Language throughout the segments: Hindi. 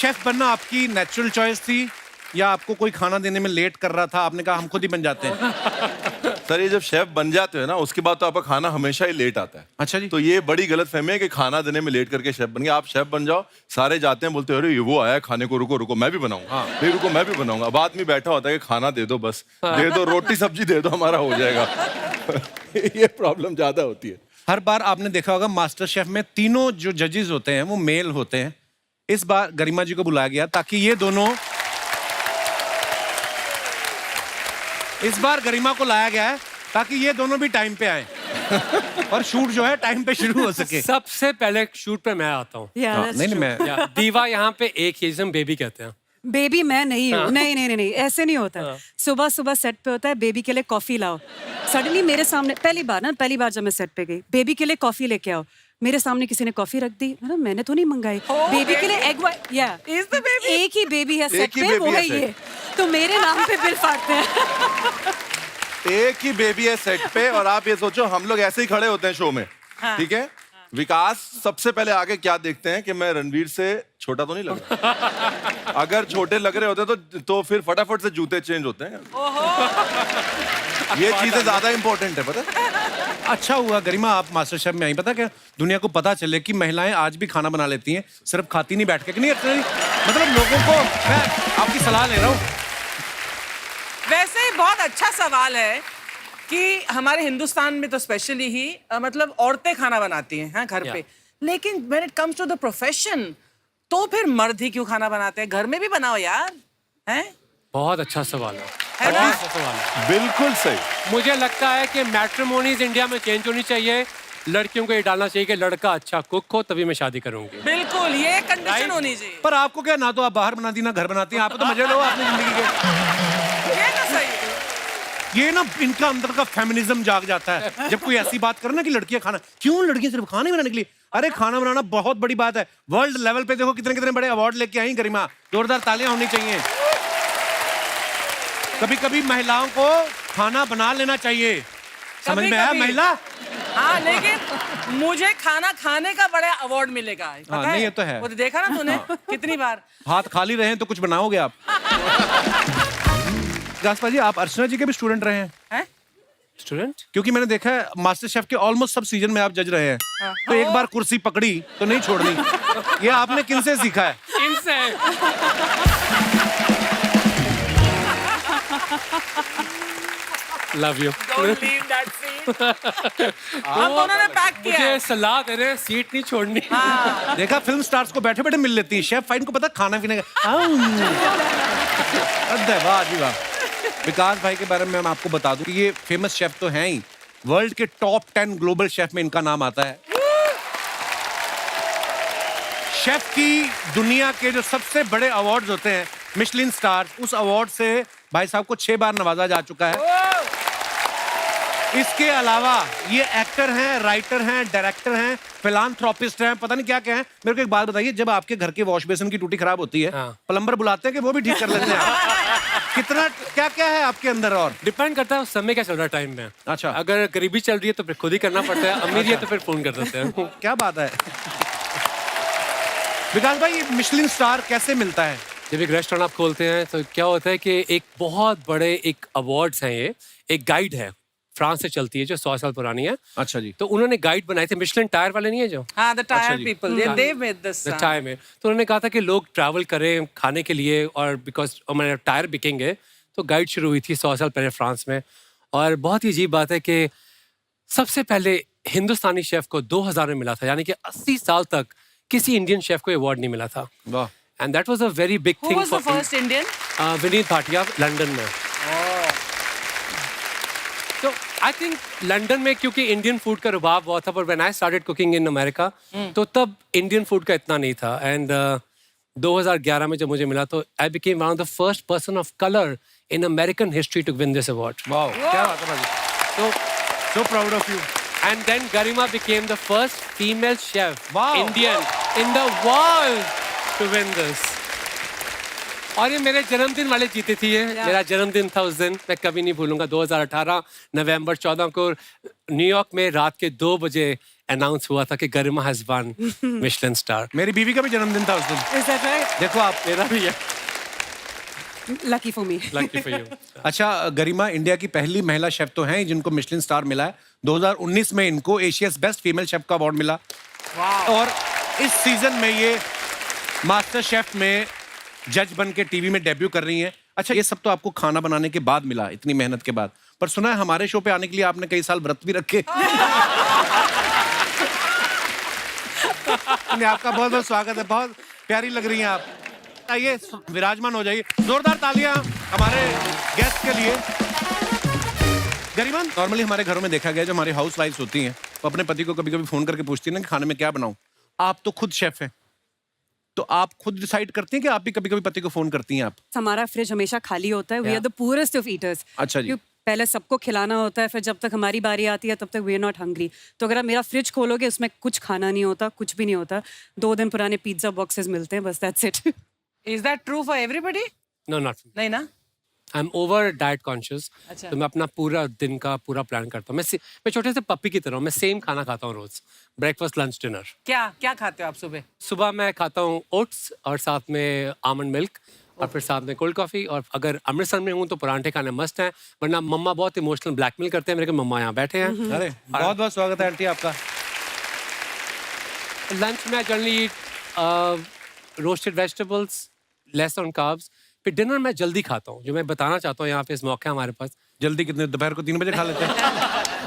शेफ बनना आपकी नेचुरल चॉइस थी या आपको कोई खाना देने में लेट कर रहा था, आपने कहा हम खुद ही बन जाते हैं? सर ये जब शेफ बन जाते हो ना उसके बाद तो आपका खाना हमेशा ही लेट आता है। अच्छा जी। तो ये बड़ी गलत फहमी है कि खाना देने में लेट करके शेफ बन गया। आप शेफ बन जाओ, सारे जाते हैं बोलते हैं अरे ये वो आया खाने को, रुको रुको मैं भी बनाऊंगा। हाँ। नहीं रुको मैं भी बनाऊंगा। अब आदमी बैठा होता है कि खाना दे दो, बस दे दो, रोटी सब्जी दे दो, हमारा हो जाएगा। ये प्रॉब्लम ज्यादा होती है। हर बार आपने देखा होगा मास्टर शेफ में तीनों जो जजेस होते हैं वो मेल होते हैं। इस बार गरिमा जी को बुलाया गया ताकि ये दोनों, इस बार गरिमा को लाया गया है ताकि ये दोनों भी टाइम पे आए और शूट जो है टाइम पे शुरू हो सके। सबसे पहले शूट पे मैं आता हूँ। नहीं मैं दीवा यहाँ पे एक ही जिसम बेबी कहते हैं। बेबी मैं नहीं हूँ। नहीं नहीं नहीं ऐसे नहीं होता। सुबह सुबह सेट पे होता है बेबी के लिए कॉफी लाओ। सडनली मेरे सामने पहली बार जब मैं सेट पे गई, बेबी के लिए कॉफी लेके आओ, मेरे सामने किसी ने कॉफी रख दी। मैंने तो नहीं मंगाई। बेबी के लिए एग एक ही बेबी है सेट पे, वो है ये। तो मेरे नाम पे बिल फाड़ते हैं। एक ही बेबी है सेट पे और आप ये सोचो हम लोग ऐसे ही खड़े होते हैं शो में, ठीक है? विकास सबसे पहले आगे क्या देखते हैं कि मैं रणवीर से छोटा तो नहीं लग रहा। अगर छोटे लग रहे होते तो फिर फटाफट से जूते चेंज होते हैं। ये चीजें ज्यादा इंपॉर्टेंट है, पता है? अच्छा हुआ गरिमा आप मास्टर शेफ में आई। पता क्या, दुनिया को पता चले कि महिलाएं आज भी खाना बना लेती हैं, सिर्फ खाती नहीं बैठ के। नहीं मतलब लोगों को, मैं आपकी सलाह ले रहा हूँ। वैसे ही बहुत अच्छा सवाल है कि हमारे हिंदुस्तान में तो स्पेशली ही मतलब औरतें खाना बनाती हैं, हाँ, घर पे। लेकिन when it comes to the profession तो फिर मर्द ही क्यों खाना बनाते हैं? घर में भी बनाओ यार, हैं? बहुत अच्छा सवाल है। अच्छा सवाल है। बिल्कुल सही। मुझे लगता है कि मैट्रिमोनीज इंडिया में चेंज होनी चाहिए। लड़कियों को ये डालना चाहिए कि लड़का अच्छा कुक हो तभी मैं शादी करूंगी। बिल्कुल, ये कंडीशन होनी चाहिए। पर आपको क्या, ना तो आप बाहर बनाती ना घर बनाती हैं, आप तो मजे लो अपनी जिंदगी के। ये तो सही है। ये ना इनका अंदर का फेमिनिज्म जाग जाता है जब कोई ऐसी बात करे ना कि लड़कियां खाना, क्यों लड़कियां सिर्फ खाना ही बनाने के लिए? अरे खाना बनाना बहुत बड़ी बात है। वर्ल्ड लेवल पे देखो कितने कितने बड़े अवार्ड लेके आई गरिमा, जोरदार तालियां होनी चाहिए। कभी कभी महिलाओं को खाना बना लेना चाहिए। समझ में आया महिला? हाँ, लेकिन मुझे खाना खाने का बड़ा अवार्ड मिलेगा। हाँ, नहीं, ये तो है। वो तो देखा ना तूने कितनी बार। हाथ खाली रहे तो कुछ बनाओगे आप। गास्पा जी, आप अर्चना जी के भी स्टूडेंट रहे हैं? स्टूडेंट? क्योंकि मैंने देखा है मास्टर शेफ के ऑलमोस्ट सब सीजन में आप जज रहे हैं। तो एक बार कुर्सी पकड़ी तो नहीं छोड़नी। ये आपने किनसे सीखा है? इनसे। Love you. Don't leave that seat. अब उन्होंने पैक किया है। मुझे सलाह दे रहे हैं सीट नहीं छोड़नी। देखा, फिल्म स्टार्स को बैठे बैठे मिल लेती है। शेफ फाइन को पता खाना पीने का। वाह जी वाह। विकास भाई के बारे में मैं आपको बता दूं कि ये फेमस शेफ तो हैं ही, वर्ल्ड के टॉप 10 ग्लोबल शेफ में इनका नाम आता है। शेफ की दुनिया के जो सबसे बड़े अवार्ड्स होते हैं, मिशलिन स्टार, उस अवार्ड से भाई साहब को 6 बार नवाजा जा चुका है। इसके अलावा ये एक्टर हैं, राइटर हैं, डायरेक्टर हैं, फिलांथ्रोपिस्ट हैं, पता नहीं क्या क्या हैं। मेरे को एक बात बताइए, जब आपके घर के वॉश बेसिन की टूटी खराब होती है, प्लम्बर बुलाते हैं कि वो भी ठीक कर लेते हैं? कितना क्या क्या है आपके अंदर? और डिपेंड करता है उस समय क्या चल रहा है टाइम में। अच्छा, अगर गरीबी चल रही है तो फिर खुद ही करना पड़ता है, अमीर है तो फिर फोन कर देते हैं। क्या बात है। विकास भाई, ये मिशलिन स्टार कैसे मिलता है? जब एक रेस्टोरेंट आप खोलते हैं तो क्या होता है कि एक बहुत बड़े एक अवार्ड्स हैं, ये एक गाइड है, फ्रांस से चलती है, जो 100 साल पुरानी है। अच्छा जी। तो उन्होंने गाइड बनाए थे, मिशलिन टायर वाले नहीं है जो? हाँ, the tire people, they made this. Tyre में तो उन्होंने कहा था कि लोग ट्रैवल करें खाने के लिए, और बिकॉज हमारे टायर बिकेंगे, तो गाइड शुरू हुई थी 100 साल पहले फ्रांस में। और बहुत ही अजीब बात है कि सबसे पहले हिंदुस्तानी शेफ को 2000 में मिला था, यानी कि 80 साल तक किसी इंडियन शेफ को अवार्ड नहीं मिला था। वाह। And that was a very big Who thing was the first Indian? Vineet Bhatia, London में। तो आई थिंक लंदन में क्योंकि इंडियन फूड का रुबाब बहुत था, पर when I started cooking in America तो तब इंडियन फूड का इतना नहीं था। एंड 2011 में जब मुझे मिला तो I became one of the first person of colour in American history to win this award. Wow, क्या बात है भाई। So proud of you. And then Garima became the first female chef, Wow. Indian, in the world to win this. और ये मेरे जन्मदिन वाले जीते थी ये। मेरा जन्मदिन था उस दिन, मैं कभी नहीं भूलूंगा। 2018 नवंबर 14 को न्यूयॉर्क में रात के 2 बजे अनाउंस हुआ था कि गरिमा हैज वन मिशेलिन स्टार। मेरी बीवी का भी जन्मदिन था उस दिन। Is that right? देखो आप। मेरा भी है। Lucky for me. Lucky for you. अच्छा, गरिमा इंडिया की पहली महिला शेफ तो हैं जिनको मिशेलिन स्टार मिला है। 2019 में इनको एशियाज बेस्ट फीमेल शेफ का अवार्ड मिला। और इस सीजन में ये मास्टर शेफ में जज बन के टीवी में डेब्यू कर रही हैं। अच्छा, ये सब तो आपको खाना बनाने के बाद मिला, इतनी मेहनत के बाद। पर सुना है हमारे शो पे आने के लिए आपने कई साल व्रत भी रखे। आपका बहुत बहुत स्वागत है, बहुत प्यारी लग रही हैं आप। आइए विराजमान हो जाइए, जोरदार तालियां हमारे गेस्ट के लिए। गरिमा, नॉर्मली हमारे घरों में देखा गया जो हमारी हाउस वाइफ्स होती हैं वो अपने पति को कभी कभी फोन करके पूछती हैं ना कि खाने में क्या बनाऊं। आप तो खुद शेफ हैं, तो आप खुद डिसाइड करती हैं कि आप भी कभी कभी पति को फोन करती हैं आप? हमारा फ्रिज हमेशा खाली होता है। We are the purest of eaters. अच्छा जी। पहले सबको खिलाना होता है, फिर जब तक हमारी बारी आती है तब तक वी आर नॉट हंग्री। तो अगर आप मेरा फ्रिज खोलोगे उसमें कुछ खाना नहीं होता, कुछ भी नहीं होता। 2 दिन पुराने पिज्जा बॉक्सेस मिलते हैं, बस that's it. Is that true for everybody? No not. नहीं ना? I am over diet conscious. अच्छा। तो मैं अपना पूरा दिन का पूरा प्लान करता हूँ। मैं छोटे से पप्पी की तरह हूँ। मैं सेम खाना खाता हूँ रोज, ब्रेकफास्ट लंच डिनर। क्या क्या खाते हो आप सुबह? सुबह मैं खाता हूँ ओट्स और साथ में आमंड मिल्क और फिर साथ में कोल्ड कॉफी। और अगर अमृतसर में हूँ तो परांठे खाने मस्त हैं, वरना मम्मा बहुत इमोशनल ब्लैकमेल करते हैं मेरे को। मम्मा यहाँ बैठे हैं। अरे बहुत बहुत स्वागत है आंटी आपका। लंच में generally roasted vegetables, less on carbs. फिर डिनर मैं जल्दी खाता हूँ, जो मैं बताना चाहता हूँ यहाँ पे इस मौके हमारे पास। जल्दी कितने? दोपहर को 3 बजे खा लेते हैं।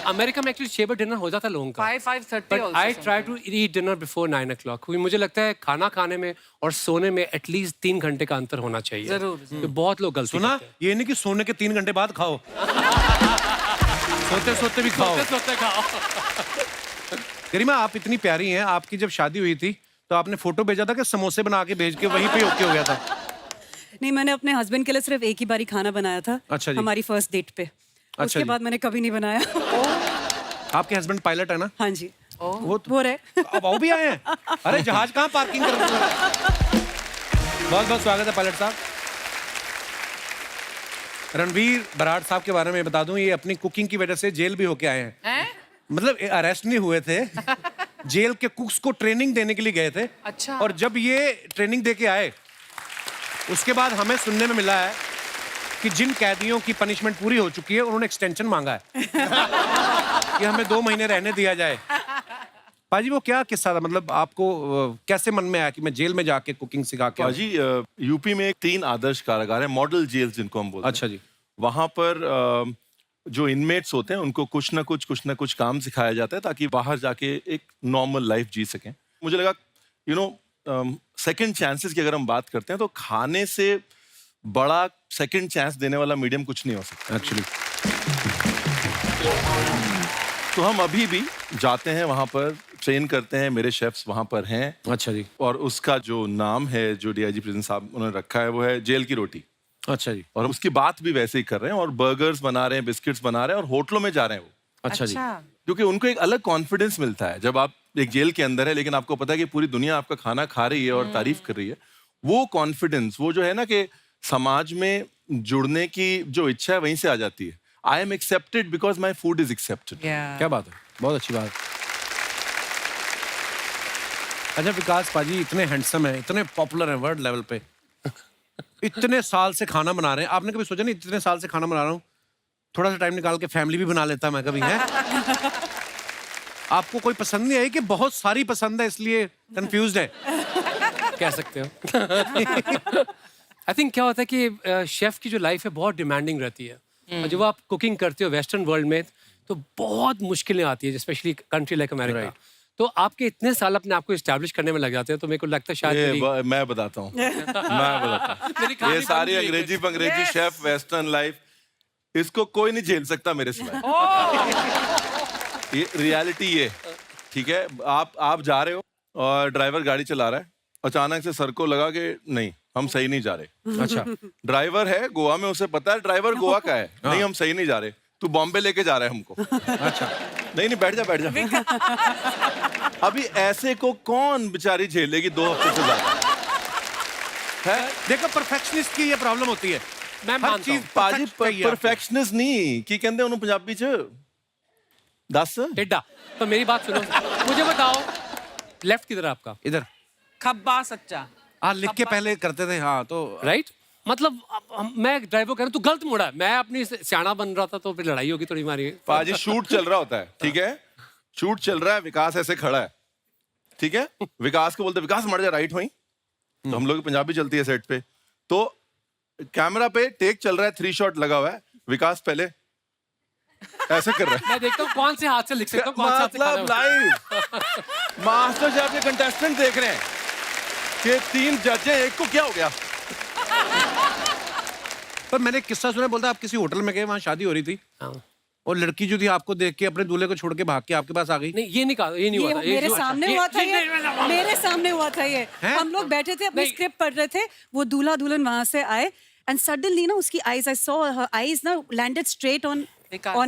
अमेरिका में एक्चुअली 6 बजे डिनर हो जाता है लोगों का। 5:30 but also I try sometimes. To eat dinner before 9 o'clock, क्योंकि मुझे लगता है खाना खाने में और सोने में एटलीस्ट 3 घंटे का अंतर होना चाहिए। जरूर, तो बहुत लोग गलती सुना, करते हैं। ये नहीं कि सोने के 3 घंटे बाद खाओ, सोते सोते भी खाओ। सोते खाओ। गरिमा, आप इतनी प्यारी हैं। आपकी जब शादी हुई थी तो आपने फोटो भेजा था कि समोसे बना के भेज के वहीं पे ओके हो गया था? नहीं, मैंने अपने हस्बैंड के लिए सिर्फ एक ही बारी खाना बनाया था। अच्छा जी। हमारी फर्स्ट डेट पे। उसके जी। बाद मैंने कभी नहीं बनाया। आपके हस्बैंड पायलट है ना? हाँ जी। वो रहे। अब वो भी आए हैं? अरे जहाज कहाँ पार्किंग कर रहे हैं? बहुत बहुत स्वागत है पायलट साहब। रणवीर बराड़ साहब के बारे में बता दूं, ये अपनी कुकिंग की वजह से जेल भी होके आए हैं। हैं? मतलब अरेस्ट नहीं हुए थे, जेल के कुक्स को ट्रेनिंग देने के लिए गए थे। अच्छा। और जब ये ट्रेनिंग दे के आए उसके बाद हमें सुनने में मिला है कि जिन कैदियों की पनिशमेंट पूरी हो चुकी है उन्होंने एक्सटेंशन मांगा है कि हमें 2 महीने रहने दिया जाए। पाजी, वो क्या किस्सा था? मतलब आपको कैसे मन में आया कि मैं जेल में जाके कुकिंग सिखा के आऊं? जी, यूपी में 3 आदर्श कारागार है, मॉडल जेल जिनको हम बोलते हैं। अच्छा जी। वहां पर जो इनमेट्स होते हैं उनको कुछ ना कुछ काम सिखाया जाता है ताकि बाहर जाके एक नॉर्मल लाइफ जी सकें। मुझे लगा सेकंड चांसेस की अगर हम बात करते हैं तो खाने से बड़ा सेकंड चांस देने वाला मीडियम कुछ नहीं हो सकता एक्चुअली। तो हम अभी भी जाते हैं वहां पर, ट्रेन करते हैं, मेरे शेफ्स वहां पर हैं। अच्छा जी। और उसका जो नाम है जो डीआईजी प्रिजन साहब उन्होंने रखा है वो है जेल की रोटी। अच्छा जी। और हम उसकी बात भी वैसे ही कर रहे हैं और बर्गर्स बना रहे हैं, बिस्किट्स बना रहे हैं और होटलों में जा रहे हैं वो। अच्छा जी। क्योंकि उनको एक अलग कॉन्फिडेंस मिलता है जब आप एक जेल के अंदर है लेकिन आपको पता है कि पूरी दुनिया आपका खाना खा रही है और तारीफ कर रही है। वो कॉन्फिडेंस, वो जो है ना कि समाज में जुड़ने की जो इच्छा है वहीं से आ जाती है। I am accepted because my food is accepted. क्या बात है, बहुत अच्छी बात। अच्छा विकास पाजी इतने हैंडसम है, इतने पॉपुलर हैं वर्ल्ड लेवल पे, इतने साल से खाना बना रहे हैं। आपने कभी सोचा नहीं इतने साल से खाना बना रहा हूँ, थोड़ा सा टाइम निकाल के फैमिली भी बना लेता मैं कभी? है आपको कोई पसंद नहीं आई कि बहुत सारी पसंद है इसलिए कंफ्यूज्ड है? कह सकते हो। आई थिंक क्या होता है कि शेफ की जो लाइफ है बहुत डिमांडिंग रहती है। और जब आप कुकिंग करते हो वेस्टर्न वर्ल्ड में तो बहुत मुश्किलें आती है, स्पेशली कंट्री लाइक अमेरिका। तो आपके इतने साल अपने आप को एस्टैब्लिश करने में लग जाते हैं, तो मेरे को लगता है शायद मैं बताता हूँ ये सारी अंग्रेजी शेफ वेस्टर्न लाइफ इसको कोई नहीं झेल सकता मेरे सिवाय। ये रियलिटी ये, ठीक है? आप जा रहे हो और ड्राइवर गाड़ी चला रहा है, अचानक से सर को लगा कि नहीं हम सही नहीं जा रहे। अच्छा। ड्राइवर है गोवा में, उसे पता है ड्राइवर गोवा का है, नहीं हम सही नहीं जा रहे, तू बॉम्बे लेके जा रहा है हमको। अच्छा। नहीं बैठ जा। अभी ऐसे को कौन बेचारी झेलेगी 2 हफ्ते से ज्यादा? है देखो, परफेक्शनिस्ट की ये प्रॉब्लम होती है। मैं हर मानता चीज हूं। पाजी perfect चाहिए आपको। परफेक्शनिस्ट नहीं की कहते उन्होंने पंजाबी च 10 टेढ़ा। तो मेरी बात सुनो, मुझे बताओ लेफ्ट किधर है आपका? इधर खब्बा सच्चा। हाँ, लिख के पहले करते थे। हाँ तो राइट, मतलब मैं ड्राइवर कह रहा हूँ तू गलत मुड़ा है, मैं अपनी सियाना बन रहा था तो फिर लड़ाई होगी थोड़ी हमारी। पाजी शूट चल रहा होता है, ठीक है, शूट चल रहा है, विकास ऐसे खड़ा है, ठीक है, विकास को बोलते विकास मर जा राइट वहीं, तो हम लोग की पंजाबी चलती है सेट पे, तो कैमरा पे टेक चल रहा है, 3 शॉट लगा हुआ है, विकास पहले ऐसे कर रहा है। मैं देखता हूँ कौन से हाथ से लिख सकता हूँ, कौन से हाथ से खाना मतलब लाइव मास्टर शेफ के कंटेस्टेंट देख रहे हैं कि 3 जज हैं, एक को क्या हो गया। पर मैंने एक किस्सा सुना, बोलता आप किसी होटल में गए, वहाँ शादी हो रही थी हाँ। और लड़की जो थी आपको देख के अपने दूल्हे को छोड़ के भाग के आपके पास आ गई। नहीं ये नहीं कहा, ये नहीं हुआ था। मेरे सामने हुआ था ये, मेरे सामने हुआ था ये। हैं? हम लोग बैठे थे अपनी नहीं। स्क्रिप्ट पढ़ रहे थे, वो दूल्हा दुल्हन वहां से आए एंड सडनली ना उसकी eyes, I saw her eyes ना landed straight on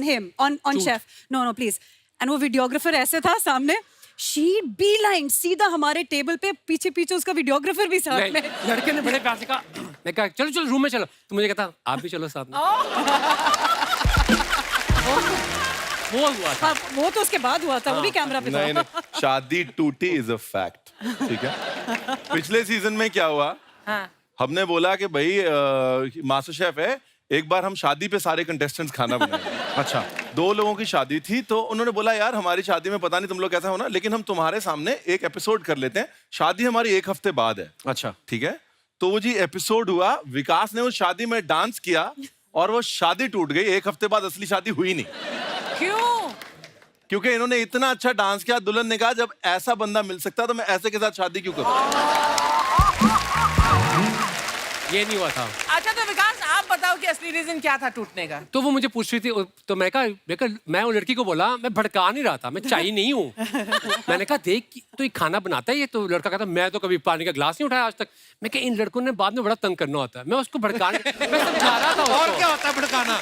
him, on chef. No please. And वो वीडियोग्राफर ऐसे था सामने, शी बी लाइन सीधा हमारे टेबल पे, पीछे पीछे उसका वीडियोग्राफर भी साथ में। लड़के ने बड़े प्यार से कहा, मैं कहा चलो चलो रूम में चलो, तो मुझे कहता आप भी चलो साथ में। वो हुआ था। हाँ, वो तो उसके बाद हुआ था, वो भी कैमरा पे नहीं था। नहीं, शादी टूटी इज अ फैक्ट, ठीक है। पिछले सीजन में क्या हुआ, हमने बोला कि भाई मास्टर शेफ है, एक बार हम शादी पे सारे कंटेस्टेंट्स खाना बनाएंगे। अच्छा 2 लोगों की शादी थी, तो उन्होंने बोला यार हमारी शादी में पता नहीं तुम लोग कैसा होना, लेकिन हम तुम्हारे सामने एक एपिसोड कर लेते हैं, शादी हमारी 1 हफ्ते बाद है। अच्छा ठीक है, तो वो जी एपिसोड हुआ, विकास ने उस शादी में डांस किया और वो शादी टूट गई। 1 हफ्ते बाद असली शादी हुई नहीं। क्यों? क्योंकि इन्होंने इतना अच्छा डांस किया, दुल्हन ने कहा जब ऐसा बंदा मिल सकता तो मैं ऐसे के साथ शादी क्यों करूं। ये नहीं हुआ था। अच्छा तो विकास आप बताओ कि असली रीजन क्या था टूटने का? तो वो मुझे पूछ रही थी, तो मैं कहा मैं वो लड़की को बोला, मैं भड़का नहीं रहा था, मैं चाहिए नहीं हूँ। मैंने कहा देख तो ये खाना बनाता है ये, तो लड़का कहता मैं तो कभी पानी का ग्लास नहीं उठाया आज तक। मैं कहा इन लड़कों ने बाद में बड़ा तंग करना होता है, मैं उसको भड़काने मैं समझा रहा था और उसको। क्या होता है भड़काना?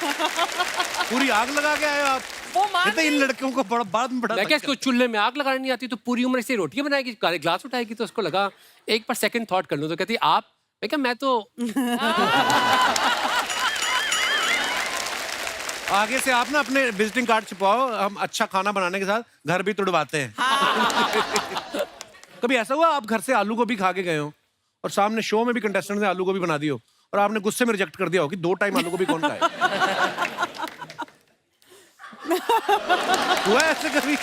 पूरी आग लगा के आए हो आप। वो मान कहते इन लड़कियों को बड़ा बाद में बड़ा मैं क्या इसको चूल्हे में आग लगानी नहीं आती, तो पूरी उम्र से रोटियां बनाएगी, ग्लास उठाएगी, तो उसको लगा एक बार सेकंड थॉट कर लूं, तो कहती आप, मैं क्या मैं तो आगे से आप ना अपने विजिटिंग कार्ड छुपाओ, हम अच्छा खाना बनाने के साथ घर भी तुड़वाते हैं। कभी ऐसा हुआ आप घर से आलू गोभी खा के गए हो और सामने शो में भी कंटेस्टेंट ने आलू गोभी बना दी हो और आपने गुस्से में रिजेक्ट कर दिया हो कि 2 टाइम आलू गोभी कौन खाए? हुआ है ऐसे कभी?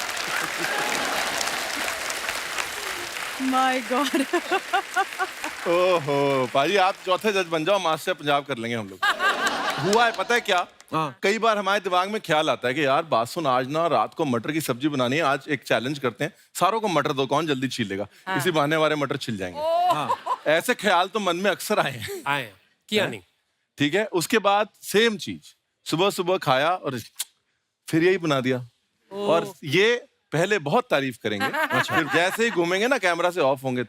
My God. ओहो भाई, आप चौथे जज बन जाओ, मास्टर पंजाब कर लेंगे हम लोग। हुआ है पता है क्या, हाँ। कई बार हमारे दिमाग में ख्याल आता है कि यार बात सुन, आज ना रात को मटर की सब्जी बनानी है, आज एक चैलेंज करते हैं, सारों को मटर दो, कौन जल्दी छील लेगा। इसी बहाने हमारे मटर छिल जाएंगे। ऐसे ख्याल तो मन में अक्सर आए हैं, आए किया नहीं। ठीक है। उसके बाद सेम चीज सुबह सुबह खाया और फिर यही बना दिया, और ये पहले बहुत तारीफ करेंगे, फिर जैसे ही घूमेंगे ना कैमरा से ऑफ होंगे,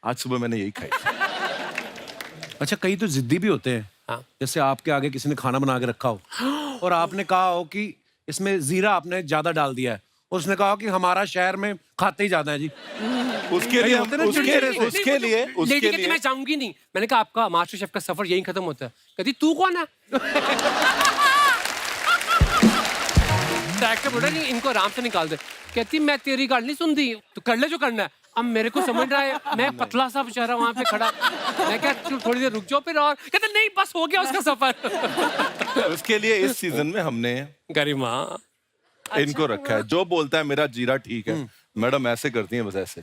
आज सुबह मैंने यही खाई। अच्छा कई तो जिद्दी भी होते हैं, हाँ। जैसे आपके आगे किसी ने खाना बना के रखा हो और आपने कहा हो कि इसमें जीरा आपने ज्यादा डाल दिया है, उसने कहा कि हमारा शहर में खाते ही ज्यादा है जी। उसके लिए होते ना चिड़चिड़े से। लेडी कहती मैं जाऊंगी नहीं। मैंने कहा आपका मास्टर शेफ का सफर यहीं खत्म होता है। कहती तू कौन है? डायरेक्टर बोला नहीं इनको आराम से निकाल दे। कहती मैं तेरी गाल नहीं सुनती, तो कर ले जो करना है। अब मेरे को समझ रहा है, मैं पतला सा बेचारा वहां पे खड़ा, मैं क्या थोड़ी देर रुक जाओ फिर, और कहते नहीं बस हो गया उसका सफर। उसके लिए इस सीजन में हमने गरिमा इनको रखा है, जो बोलता है मेरा जीरा ठीक है, मैडम ऐसे करती हैं बस ऐसे।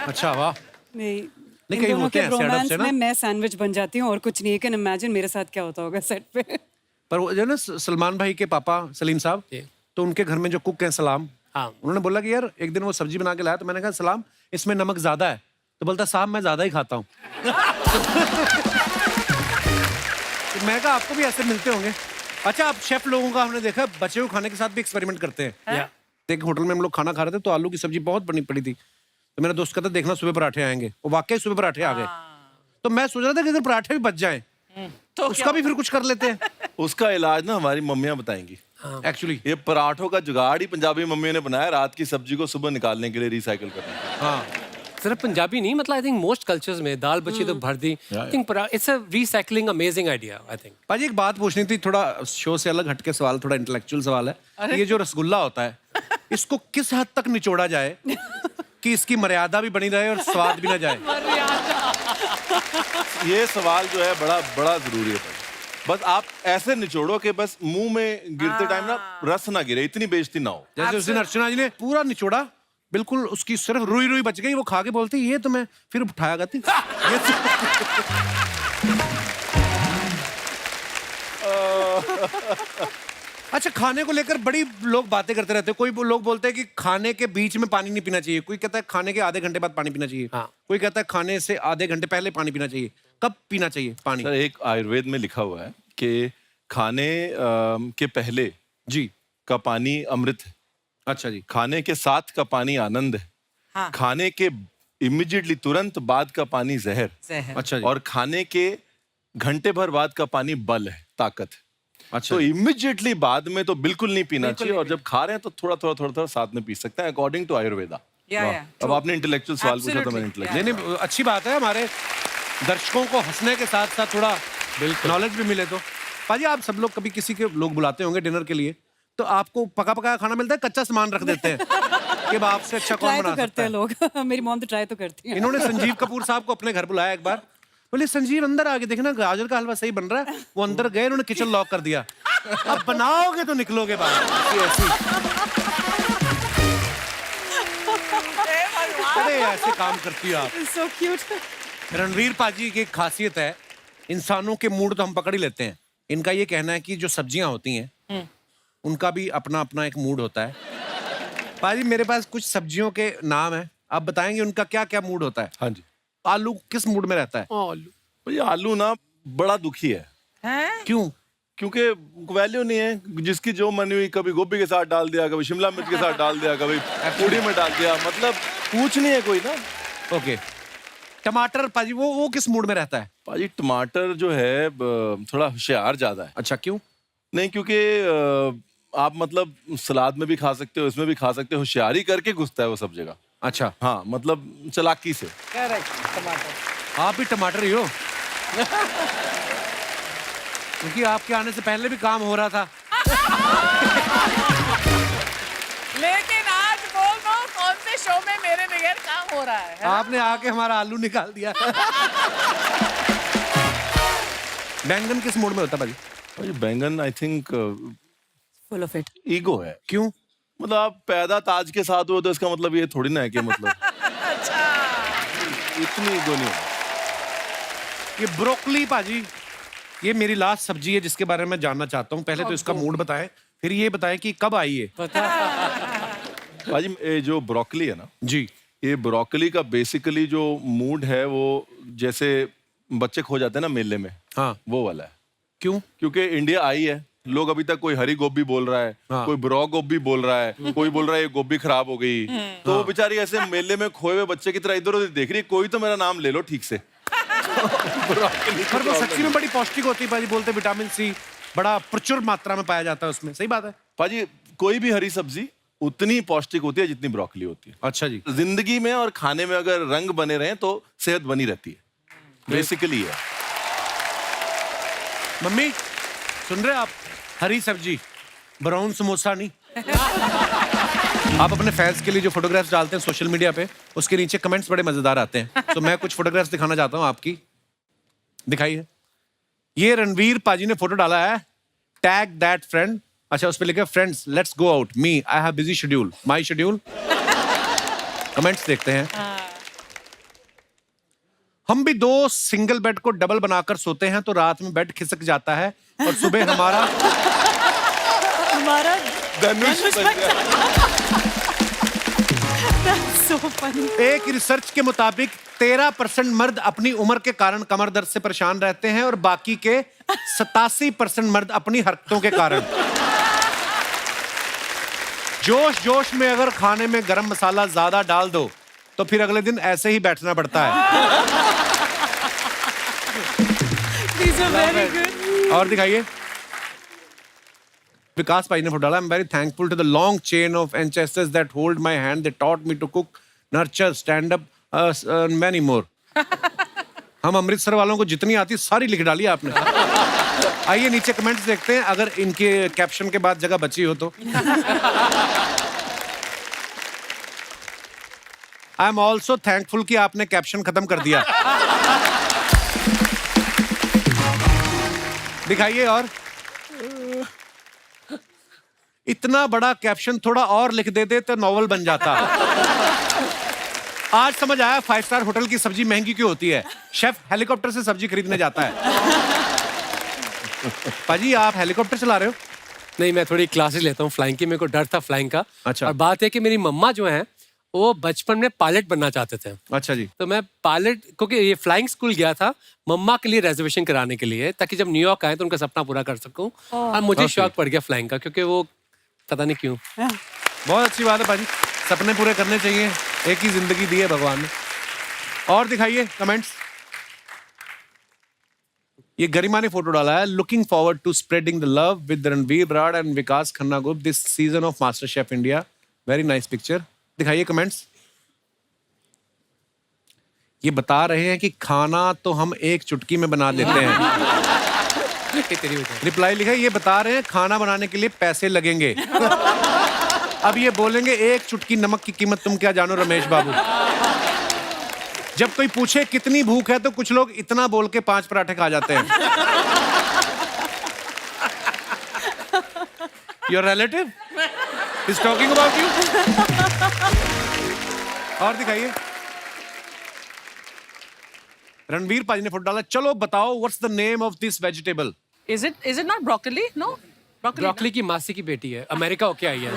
अच्छा वाह। नहीं नहीं, इन कहीं दोनों होते के हैं ऐसे रोमांस अडब से ना। में मैं सैंडविच बन जाती हूँ और कुछ नहीं। कैन इमेजिन मेरे साथ क्या होता होगा सेट पे। पर वो जो ना सलमान भाई के पापा सलीम साहब, जी। तो उनके घर में जो कुक हैं सलाम, हाँ। उन्होंने बोला कि यार एक दिन वो सब्जी बना के लाया, तो मैंने कहा सलाम इसमें नमक ज्यादा है, तो बोलता साहब मैं ज्यादा ही खाता हूँ। तो मैं कहा आपको भी ऐसे मिलते होंगे। अच्छा आप शेफ लोगों का हमने देखा बचे हुए खाने के साथ भी एक्सपेरिमेंट करते हैं। या एक होटल में हम लोग खाना खा रहे थे, तो आलू की सब्जी बहुत बनी पड़ी थी, तो मेरा दोस्त कहता देखना सुबह पराठे आएंगे, वो वाकई सुबह पराठे आ गए। तो मैं सोच रहा था कि अगर पराठे भी बच जाएं तो उसका भी फिर कुछ कर लेते हैं। उसका इलाज ना हमारी मम्मियां बताएंगी। एक्चुअली ये पराठों का जुगाड़ ही पंजाबी मम्मियों ने बनाया, रात की सब्जी को सुबह निकालने के लिए, रिसाइकिल करने के लिए। हाँ सिर्फ पंजाबी नहीं, मतलब आई थिंक मोस्ट कल्चर्स में दाल बची तो भर दी। I think it's a recycling amazing idea I think. पाजी एक बात पूछनी थी, थोड़ा शो से अलग हटके सवाल, थोड़ा इंटेलेक्चुअल सवाल है। ये जो रसगुल्ला होता है, इसको किस हद तक निचोड़ा जाए कि इसकी मर्यादा भी बनी रहे और स्वाद भी ना जाए? ये सवाल जो है बड़ा बड़ा जरूरी है भाई। बस आप ऐसे निचोड़ो कि बस मुंह में गिरते टाइम ना रस ना गिरे, इतनी बेइज्जती ना हो। जैसे उस दिन अर्चना जी ने पूरा निचोड़ा, बिल्कुल उसकी सिर्फ रुई रुई बच गई, वो खा के बोलती ये तो मैं फिर उठाया करती। ये अच्छा, खाने को लेकर बड़ी लोग बातें करते रहते हैं। कोई लोग बोलते हैं कि खाने के बीच में पानी नहीं पीना चाहिए, कोई कहता है खाने के आधे घंटे बाद पानी पीना चाहिए, हाँ। कोई कहता है खाने से आधे घंटे पहले पानी पीना चाहिए। कब पीना चाहिए पानी? सर एक आयुर्वेद में लिखा हुआ है कि खाने के पहले जी का पानी अमृत है, अच्छा जी, खाने के साथ का पानी आनंद है, हाँ। खाने के इमीडिएटली तुरंत बाद का पानी जहर, जहर। अच्छा जी, और खाने के घंटे भर बाद का पानी बल है, ताकत है। अच्छा तो जी। इमीडिएटली बाद में तो बिल्कुल नहीं पीना चाहिए, और जब खा रहे हैं तो थोड़ा थोड़ा थोड़ा थोड़ा साथ में पी सकते हैं अकॉर्डिंग टू आयुर्वेदा। या, वाह। या, अब true. आपने इंटेलेक्चुअल सवाल पूछा तो Absolutely, मैंने इंटेलेक्चुअल। नहीं नहीं, अच्छी बात है, हमारे दर्शकों को हंसने के साथ साथ थोड़ा नॉलेज भी मिले। तो पाजी आप सब लोग कभी किसी के लोग बुलाते होंगे डिनर के लिए, तो आपको पका पकाया खाना मिलता है, कच्चा सामान रख देते हैं कि अब आपसे अच्छा कौन ट्राई बना तो करते सकता हैं है? लोग। मेरी मॉम तो ट्राई तो करती है। इन्होंने संजीव कपूर साहब को अपने घर बुलाया एक बार, बोले संजीव अंदर आके देखना गाजर का हलवा सही बन रहा है। वो अंदर गए, उन्होंने किचन लॉक कर दिया, अब बनाओगे तो निकलोगे बाहर। ऐसी अरे ऐसे काम करती हो आप। So cute. रणवीर पाजी की एक खासियत है, इंसानों के मूड तो हम पकड़ ही लेते हैं। इनका ये कहना है कि जो सब्जियां होती हैं उनका भी अपना अपना एक मूड होता है। पाजी मेरे पास कुछ सब्जियों के नाम है, आप बताएंगे उनका क्या क्या मूड होता है? हाँ जी। आलू किस मूड में रहता है? भाई आलू ना बड़ा दुखी है। हैं? क्यों? क्योंकि वैल्यू नहीं है, जिसकी जो मनी हुई, कभी गोभी के साथ डाल दिया, कभी शिमला मिर्च के साथ डाल दिया, कभी पूड़ी में डाल दिया, मतलब पूछ नहीं है कोई ना। ओके। टमाटर पाजी वो किस मूड में रहता है? भाजी टमाटर जो है थोड़ा होशियार ज्यादा है। अच्छा क्यों? नहीं, क्योंकि आप मतलब सलाद में भी खा सकते हो, इसमें भी खा सकते हो, होशियारी करके घुसता है वो सब जगह। अच्छा, हाँ, मतलब चालाकी से। Correct, टमाटर। आप भी टमाटर ही हो। क्योंकि आपके आने से पहले भी काम हो रहा था। लेकिन आज बोल दो कौन से शो में मेरे बगैर काम हो रहा है? आपने आके हमारा आलू निकाल दिया। बैंगन किस मूड में होता है भाजी? भाई बैंगन I think full of it. Ego है। क्यों? मतलब आप पैदा ताज के साथ हुए तो इसका मतलब ये थोड़ी ना है कि मतलब इतनी ईगो नहीं है। ये ब्रोकली पाजी, ये मेरी लास्ट सब्जी है जिसके बारे में मैं जानना चाहता हूँ। पहले तो इसका मूड बताएं, फिर ये बताएं कि कब आई है। भाजी ये जो ब्रोकली है ना जी, ये ब्रोकली का बेसिकली जो मूड है वो जैसे बच्चे खो जाते हैं ना मेले में, हाँ। वो वाला है। क्यों? क्योंकि इंडिया आई है, लोग अभी तक कोई हरी गोभी बोल रहा है, हाँ। कोई ब्रो गोभी बोल रहा है, कोई बोल रहा है ये गोभी खराब हो गई, तो वो बेचारी ऐसे मेले में खोए हुए बच्चे की तरह इधर उधर देख रही है, कोई तो मेरा नाम ले लो ठीक से। पर वो सच्ची में बड़ी पौष्टिक होती है पाजी, बोलते विटामिन सी बड़ा प्रचुर मात्रा में पाया जाता है उसमें, सही बात है? पाजी कोई भी हरी सब्जी उतनी पौष्टिक होती है जितनी ब्रोकली होती है। अच्छा जी। जिंदगी में और खाने में अगर रंग बने रहे तो सेहत बनी रहती है, बेसिकली है। मम्मी सुन रहे आप? हरी सब्जी, ब्राउन समोसा नहीं। आप अपने फैंस के लिए जो फोटोग्राफ्स डालते हैं सोशल मीडिया पे, उसके नीचे कमेंट्स बड़े मजेदार आते हैं, तो मैं कुछ फोटोग्राफ्स दिखाना चाहता हूँ आपकी। दिखाइए। ये रणवीर पाजी ने फोटो डाला है, टैग दैट फ्रेंड। अच्छा, उस पे लिखा friends let's go out, me I have busy schedule, my schedule. Comments देखते हैं। हम भी दो सिंगल बेड को डबल बनाकर सोते हैं तो रात में बेड खिसक जाता है और सुबह हमारा धनुष बन गया। So funny. एक रिसर्च के मुताबिक 13% मर्द अपनी उम्र के कारण कमर दर्द से परेशान रहते हैं और बाकी के 87% मर्द अपनी हरकतों के कारण। जोश जोश में अगर खाने में गरम मसाला ज्यादा डाल दो तो फिर अगले दिन ऐसे ही बैठना पड़ता है। These are very good. और दिखाइए। विकास भाई ने फोटो डाला, I am very thankful to the long chain of ancestors that hold my hand, they taught me to cook, nurture, stand up many more. हम अमृतसर वालों को जितनी आती सारी लिख डाली आपने। आइए नीचे कमेंट्स देखते हैं, अगर इनके कैप्शन के बाद जगह बची हो तो। आई एम ऑल्सो थैंकफुल कि आपने कैप्शन खत्म कर दिया। दिखाइए और। इतना बड़ा कैप्शन थोड़ा और लिख देते तो नॉवल बन जाता। आज समझ आया 5 स्टार होटल की सब्जी महंगी क्यों होती है। शेफ हेलीकॉप्टर से सब्जी खरीदने जाता है। पाजी आप हेलीकॉप्टर चला रहे हो? नहीं, मैं थोड़ी क्लासेस लेता हूँ फ्लाइंग की, मेरे को डर था फ्लाइंग का। अच्छा। और बात है कि मेरी मम्मा जो है वो बचपन में पायलट बनना चाहते थे। अच्छा जी। तो मैं पायलट, क्योंकि ये फ्लाइंग स्कूल गया था मम्मा के लिए रिजर्वेशन कराने के लिए, ताकि जब न्यूयॉर्क आए तो उनका सपना पूरा कर सकूं। और मुझे शौक पड़ गया फ्लाइंग का, क्योंकि वो पता नहीं क्यों। बहुत अच्छी बात है पाजी, सपने पूरे करने चाहिए, एक ही जिंदगी दी है भगवान ने। और दिखाइए कमेंट्स। ये गरिमा ने फोटो डाला है, looking forward to spreading the love with Ranveer Brar and Vikas Khanna group this season of master chef India. Very nice picture. दिखाइए कमेंट्स। ये बता रहे हैं कि खाना तो हम एक चुटकी में बना लेते हैं। रिप्लाई लिखा है, ये बता रहे हैं खाना बनाने के लिए पैसे लगेंगे। अब ये बोलेंगे एक चुटकी नमक की कीमत तुम क्या जानो रमेश बाबू। जब कोई पूछे कितनी भूख है तो कुछ लोग इतना बोल के 5 पराठे खा जाते हैं। Your relative is talking about you. और दिखाइए। रणवीर पाजी ने फोटो डाला, चलो बताओ what's the name of this vegetable. Is it not broccoli? No? Broccoli. Broccoli की मासी की बेटी है, अमेरिका होके आई है।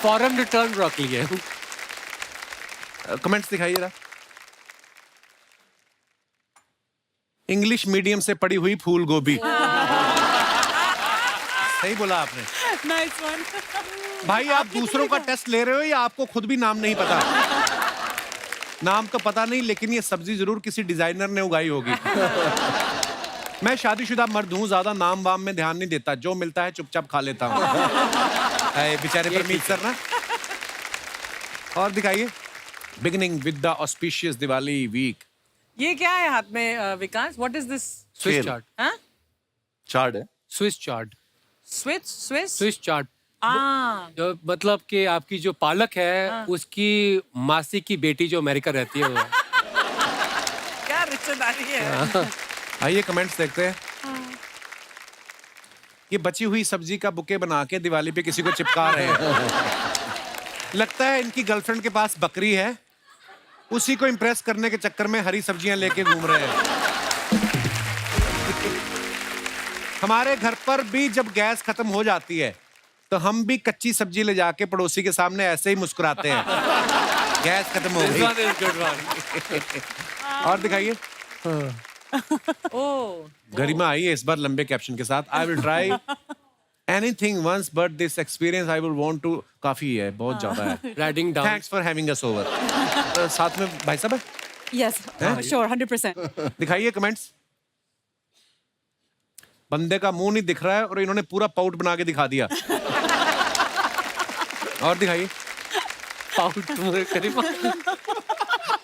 फॉरेन रिटर्न ब्रोकली है। कमेंट्स दिखाइए जरा। इंग्लिश मीडियम से पढ़ी हुई फूल गोभी। सही बोला आपने। Nice one. भाई आप दूसरों का टेस्ट ले रहे हो या आपको खुद भी नाम नहीं पता? नाम तो पता नहीं, लेकिन ये सब्जी जरूर किसी डिजाइनर ने उगाई होगी। मैं शादीशुदा मर्द हूँ, ज्यादा नाम वाम में ध्यान नहीं देता, जो मिलता है चुपचाप खा लेता हूँ। बेचारे पर मीट करना। और दिखाइए। Beginning with the auspicious Diwali week. ये क्या है हाथ में Vikas? What is this? Swiss खेल। चार्ट। हाँ? चार्ट है। Swiss chart. Swiss? Swiss chart. Ah. जो मतलब कि आपकी जो पालक है उसकी मासी की बेटी जो अमेरिका रहती है वो है। क्या रिश्तेदारी है? आइए कमेंट्स देखते हैं। ये बची हुई सब्जी का बुके बना के दिवाली पे किसी को चिपका रहे हैं। लगता है इनकी गर्लफ्रेंड के पास बकरी है, उसी को इंप्रेस करने के चक्कर में हरी सब्जियां लेके घूम रहे हैं। हमारे घर पर भी जब गैस खत्म हो जाती है तो हम भी कच्ची सब्जी ले जाके पड़ोसी के सामने ऐसे ही मुस्कुराते हैं, गैस खत्म हो गई। और दिखाइए। Oh. गरिमा आई है इस बार लंबे कैप्शन के साथ। I will try anything once but this experience I will want to. काफी है, बहुत ज्यादा है। Writing down. Thanks for having us over. साथ में भाई साहब यस श्योर 100%। दिखाइए कमेंट्स। बंदे का मुंह नहीं दिख रहा है और इन्होंने पूरा पाउट बना के दिखा दिया। और दिखाइए। पाउट तुम्हारे करीब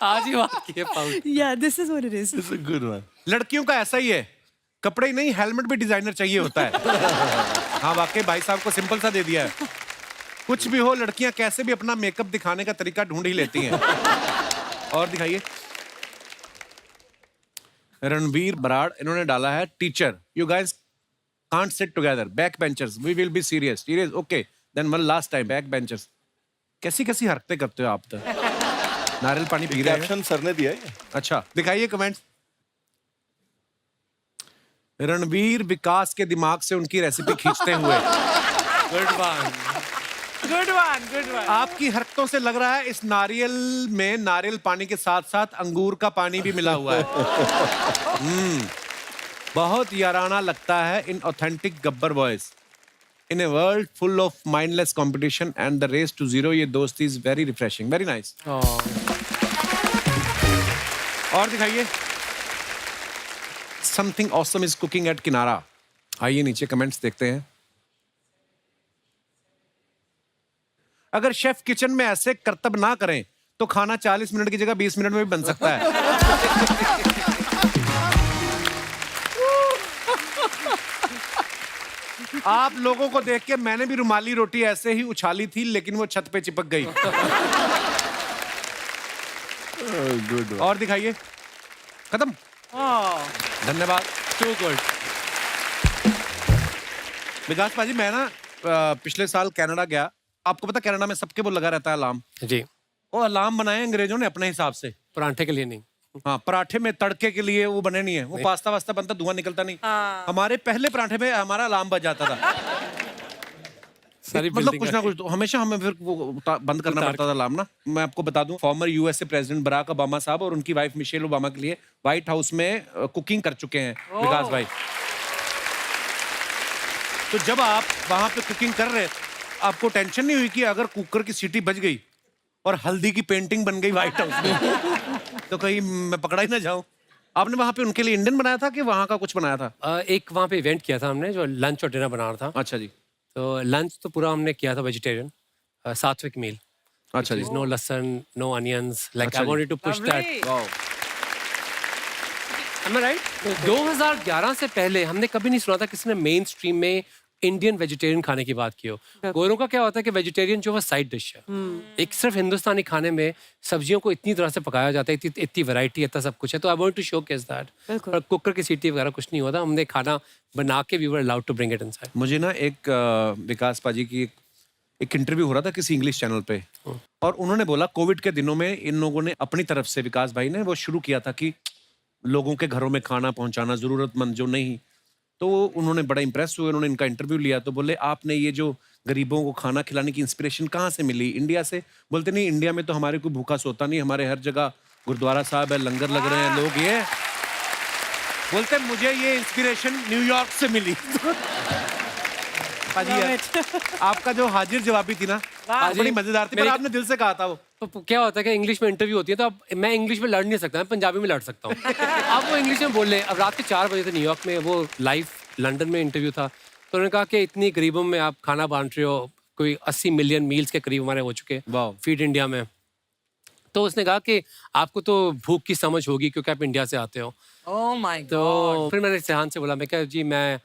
आज ही बात की है पाउट। या this is what it is. It's a good one. लड़कियों का ऐसा ही है, कपड़े ही नहीं हेलमेट भी डिजाइनर चाहिए होता है। हाँ वाकई भाई साहब को सिंपल सा दे दिया है। कुछ भी हो, लड़कियां कैसे भी अपना मेकअप दिखाने का तरीका ढूंढ ही लेती हैं। और दिखाइए। रणवीर बराड़ इन्होंने डाला है, teacher you guys can't sit together, back benchers we will be serious. Serious okay then one last time back benchers. कैसी कैसी हरकतें करते हो आप तो। नारियल पानी पी रहे हैं। कैप्शन सर ने दिया है। अच्छा दिखाइए कमेंट्स। रणवीर विकास के दिमाग से उनकी रेसिपी खींचते हुए। Good one. Good one, good one. आपकी हरकतों से लग रहा है इस नारियल में नारियल पानी के साथ साथ अंगूर का पानी भी मिला हुआ है। बहुत याराना लगता है इन authentic Gabbar boys. In a world full of mindless competition and the race to zero, ये दोस्ती is very refreshing. Very nice. और दिखाइए। Something awesome is cooking at Kinara. आइए नीचे कमेंट्स देखते हैं। अगर शेफ किचन में ऐसे करतब ना करें तो खाना 40 मिनट की जगह 20 मिनट में भी बन सकता है। आप लोगों को देख के मैंने भी रुमाली रोटी ऐसे ही उछाली थी, लेकिन वो छत पे चिपक गई। गुड। और दिखाइए। खत्म। धन्यवाद। To good. विकास पाजी, मैं ना पिछले साल कनाडा गया। आपको पता कनाडा में सबके वो लगा रहता है अलार्म। जी। वो अलार्म बनाए अंग्रेजों ने अपने हिसाब से। परांठे के लिए नहीं। हाँ, पराठे में तड़के के लिए वो बने नहीं है, वो पास्ता वास्ता बनता, धुआं निकलता नहीं। हमारे पहले पराठे में हमारा अलार्म बज जाता था। सारी मतलब कुछ ना कुछ तो हमेशा हमें फिर वो बंद करना पड़ता था अलार्म ना। मैं आपको बता दूं, former USA president Barack Obama साहब और उनकी वाइफ मिशेल ओबामा के लिए व्हाइट हाउस में कुकिंग कर चुके हैं विकास भाई। तो जब आप वहां पे कुकिंग कर रहे, आपको टेंशन नहीं हुई कि अगर कुकर की सीटी बज गई और हल्दी की पेंटिंग बन गई व्हाइट हाउस में तो कहीं मैं पकड़ा ही ना जाऊं? आपने वहां पे उनके लिए इंडियन बनाया था कि वहां का कुछ बनाया था? एक वहाँ पे इवेंट किया था हमने, जो लंच और डिनर बनाना था। अच्छा जी। तो लंच तो पूरा हमने किया था वेजिटेरियन, सात्विक मील। अच्छा जी। No lahsun, no onions, like अच्छा आई जी। Wanted to push that. Lovely. Wow. Am I right? 2011 से पहले हमने कभी नहीं सुना था किसी ने मेन स्ट्रीम में इंडियन वेजिटेरियन खाने की बात की हो। गोरों का क्या होता है कि वेजिटेरियन जो है साइड डिश है। एक सिर्फ हिंदुस्तानी खाने में सब्जियों को इतनी तरह से पकाया जाता है, इतनी वैरायटी, इतना सब कुछ है। तो I want to showcase that. बिल्कुल। और कुकर की सीटी वगैरह कुछ नहीं होता, हमने खाना बना के we were allowed to bring it inside. मुझे ना एक विकास पाजी की एक इंटरव्यू हो रहा था किसी इंग्लिश चैनल पे, और उन्होंने बोला कोविड के दिनों में इन लोगों ने अपनी तरफ से, विकास भाई ने वो शुरू किया था कि लोगों के घरों में खाना पहुंचाना, जरूरतमंद जो नहीं। तो उन्होंने बड़ा इंप्रेस हुए, उन्होंने इनका इंटरव्यू लिया तो बोले आपने ये जो गरीबों को खाना खिलाने की इंस्पिरेशन कहाँ से मिली? इंडिया से? बोलते नहीं, इंडिया में तो हमारे कोई भूखा सोता नहीं, हमारे हर जगह गुरुद्वारा साहब है, लंगर लग रहे हैं, लोग ये बोलते मुझे ये इंस्पिरेशन न्यूयॉर्क से मिली। पाजी यार, आपका जो हाजिर जवाबी थी ना, बड़ी मजेदार थी, पर आपने दिल से कहा था वो। तो क्या होता है कि इंग्लिश में इंटरव्यू होती है, तो अब मैं इंग्लिश में लड़ नहीं सकता, मैं पंजाबी में लड़ सकता हूँ। अब वो इंग्लिश में बोल रहे। अब रात के 4 बजे थे न्यूयॉर्क में, वो लाइव लंदन में इंटरव्यू था। तो उन्होंने कहा कि इतनी गरीबों में आप खाना बांट रहे हो, कोई 80 मिलियन मील्स के करीब हमारे हो चुके वाह। फीड इंडिया में। तो उसने कहा कि आपको तो भूख की समझ होगी क्योंकि आप इंडिया से आते हो। Oh my God. तो फिर मैंने सेहान से बोला, मैं क्या जी मैं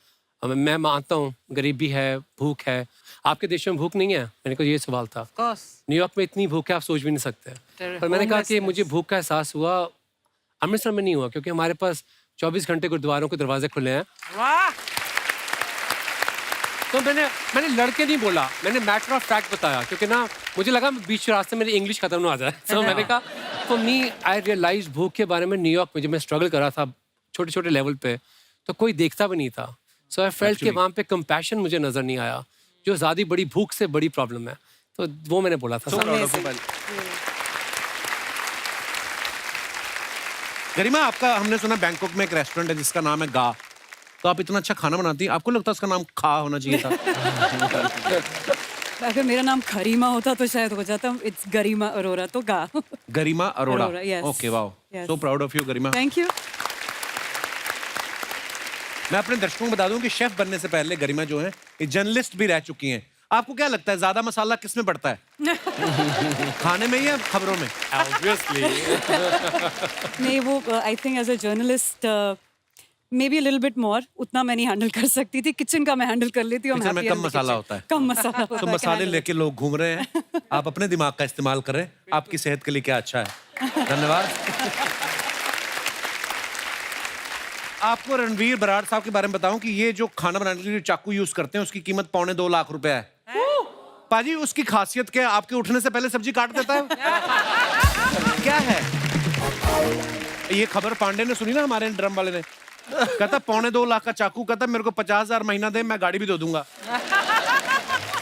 मानता हूँ गरीबी है, भूख है, आपके देश में भूख नहीं है? मैंने कहा ये सवाल था। Of course. न्यूयॉर्क में इतनी भूख है आप सोच भी नहीं सकते। Terrible. पर मैंने कहा कि Homelessness. मुझे भूख का एहसास हुआ अमृतसर में नहीं हुआ, क्योंकि हमारे पास 24 घंटे गुरुद्वारों के दरवाजे खुले हैं। वाह. तो मैंने लड़के नहीं बोला, मैंने मैटर ऑफ फैक्ट बताया, क्योंकि ना मुझे लगा बीच रास्ते में इंग्लिश खत्म ना आ जाए। तो मैंने कहा फॉर मी आई रियलाइज भूख के बारे में न्यूयॉर्क में जब मैं स्ट्रगल कर रहा था छोटे छोटे लेवल पे, तो कोई देखता भी नहीं था। सो आई फेल्ट कि वहाँ पे कंपैशन मुझे नजर नहीं आया, जो ज़्यादा बड़ी भूख से बड़ी प्रॉब्लम है। तो वो मैंने बोला था। गरिमा, आपका हमने सुना बैंकॉक में एक रेस्टोरेंट है जिसका नाम है गा। तो आप इतना अच्छा खाना बनाती हैं, आपको लगता है उसका नाम खा होना चाहिए था? अगर मेरा नाम खरीमा होता तो शायद हो जाता। इट्स गरिमा अरोरा, तो गा। Garima Arora. Arora, yes. Okay, wow, Yes. So proud of you Garima. Thank you. मैं अपने दर्शकों को बता दूं कि शेफ बनने से पहले गरिमा जो है ये जर्नलिस्ट भी रह चुकी हैं। आपको क्या लगता है ज्यादा मसाला किस में पड़ता है, खाने में या खबरों में? Obviously. नहीं, वो I think as a journalist may be little bit more, उतना मैं नहीं हैंडल कर सकती थी। किचन का मैं हैंडल कर लेती हूँ। किचन में कम मसाला होता है। कम मसाला होता तो है, मसाले can लेके लोग घूम रहे हैं, आप अपने दिमाग का इस्तेमाल करें, आपकी सेहत के लिए क्या अच्छा है। धन्यवाद। आपको रणवीर बराड़ साहब के बारे में बताऊं कि ये जो खाना बनाने के लिए चाकू यूज करते हैं उसकी कीमत 2.25 लाख रुपए है। पाजी, उसकी खासियत क्या है? आपके उठने से पहले सब्जी काट देता है। क्या है ये? खबर पांडे ने सुनी ना, हमारे ड्रम वाले ने, कहता 2.25 लाख का चाकू, कहता मेरे को 50,000 महीना दे, मैं गाड़ी भी दे दूंगा।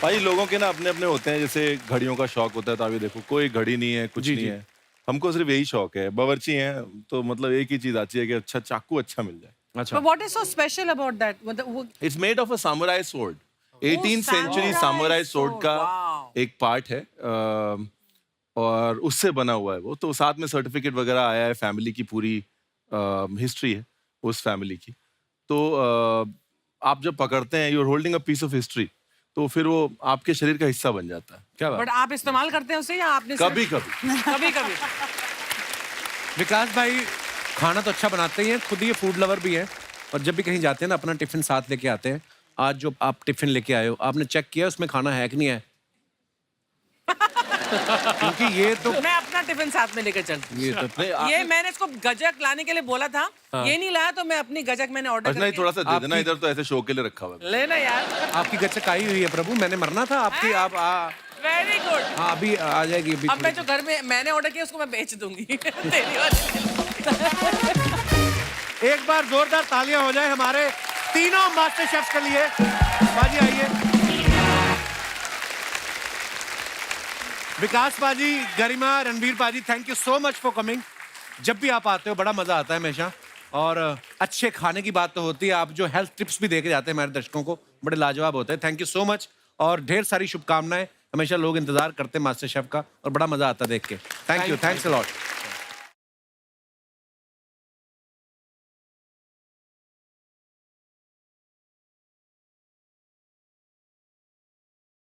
भाई लोगों के ना अपने अपने होते हैं, जैसे घड़ियों का शौक होता है, तो अभी देखो कोई घड़ी नहीं है, कुछ नहीं है। हमको सिर्फ यही शौक है, बावर्ची हैं तो मतलब एक ही चीज आती है कि अच्छा चाकू अच्छा मिल जाए। अच्छा, But what is so special about that? It's made of a samurai sword. 18th century samurai sword का एक पार्ट है, और उससे बना हुआ है वो। तो साथ में सर्टिफिकेट वगैरह आया है, फैमिली की पूरी हिस्ट्री है उस फैमिली की। तो आप जब पकड़ते हैं, you are holding a piece of history. तो फिर वो आपके शरीर का हिस्सा बन जाता है। क्या बात। बट आप इस्तेमाल करते हैं उसे या आपने कभी कभी कभी कभी विकास भाई खाना तो अच्छा बनाते ही हैं, खुद ये फूड लवर भी हैं, और जब भी कहीं जाते हैं ना अपना टिफिन साथ लेके आते हैं। आज जो आप टिफिन लेके आए हो, आपने चेक किया उसमें खाना है कि नहीं है? क्योंकि ये तो मैं अपना टिफिन साथ में लेकर चलती हूँ। ये तो नहीं ये मैंने इसको गजक लाने के लिए बोला था, ये नहीं लाया तो मैं अपनी गजक मैंने ऑर्डर अच्छा, नहीं करके थोड़ा सा दे देना, इधर तो ऐसे शो के लिए रखा हुआ है। लेना यार। आपकी गच्चक आई हुई है प्रभु, मैंने मरना था आपकी। आप वेरी गुड। हाँ अभी आ जाएगी अभी। अब मैं जो घर में मैंने ऑर्डर किया उसको मैं बेच दूंगी तेरी वाली। एक बार जोरदार तालियां हो जाए हमारे तीनों मास्टर शेफ्स के लिए। बाजी आइए। विकास पाजी, गरिमा, रणवीर पाजी, thank you so much for coming. जब भी आप आते हो बड़ा मजा आता है हमेशा, और अच्छे खाने की बात तो होती है, आप जो हेल्थ टिप्स भी देके जाते हैं हमारे दर्शकों को, बड़े लाजवाब होते हैं। थैंक यू सो मच, और ढेर सारी शुभकामनाएं। हमेशा लोग इंतजार करते हैं मास्टर शेफ का, और बड़ा मजा आता है देख के। Thank you, thanks a lot.